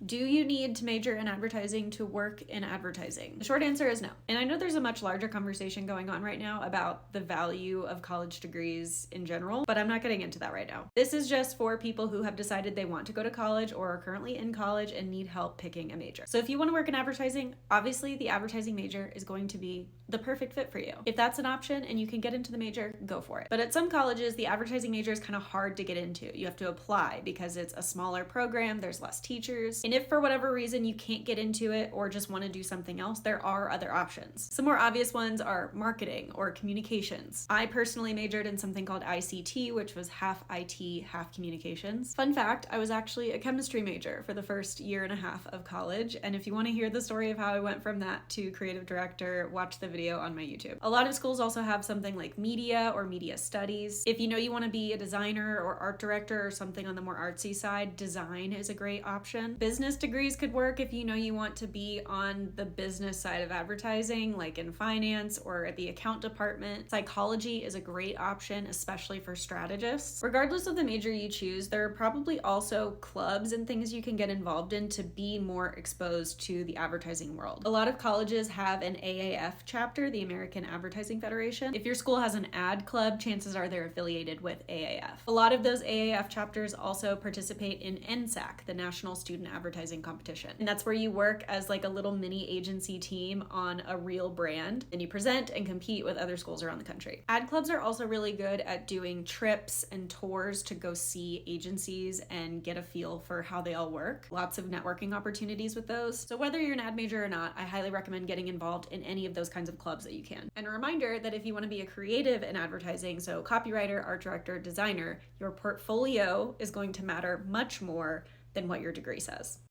Do you need to major in advertising to work in advertising? The short answer is no. And I know there's a much larger conversation going on right now about the value of college degrees in general, but I'm not getting into that right now. This is just for people who have decided they want to go to college or are currently in college and need help picking a major. So if you want to work in advertising, obviously the advertising major is going to be the perfect fit for you. If that's an option and you can get into the major, go for it. But at some colleges, the advertising major is kind of hard to get into. You have to apply because it's a smaller program, there's less teachers. And if for whatever reason you can't get into it or just want to do something else, there are other options. Some more obvious ones are marketing or communications. I personally majored in something called ICT, which was half IT, half communications. Fun fact, I was actually a chemistry major for the first year and a half of college. And if you want to hear the story of how I went from that to creative director, watch the video on my YouTube. A lot of schools also have something like media or media studies. If you know you want to be a designer or art director or something on the more artsy side, design is a great option. Business degrees could work if you know you want to be on the business side of advertising, like in finance or at the account department. Psychology is a great option, especially for strategists. Regardless of the major you choose, there are probably also clubs and things you can get involved in to be more exposed to the advertising world. A lot of colleges have an AAF chapter, the American Advertising Federation. If your school has an ad club, chances are they're affiliated with AAF. A lot of those AAF chapters also participate in NSAC, the National Student Advertising Competition. And that's where you work as like a little mini agency team on a real brand, and you present and compete with other schools around the country. Ad clubs are also really good at doing trips and tours to go see agencies and get a feel for how they all work. Lots of networking opportunities with those. So whether you're an ad major or not, I highly recommend getting involved in any of those kinds of clubs that you can. And a reminder that if you want to be a creative in advertising, so copywriter, art director, designer, your portfolio is going to matter much more than what your degree says.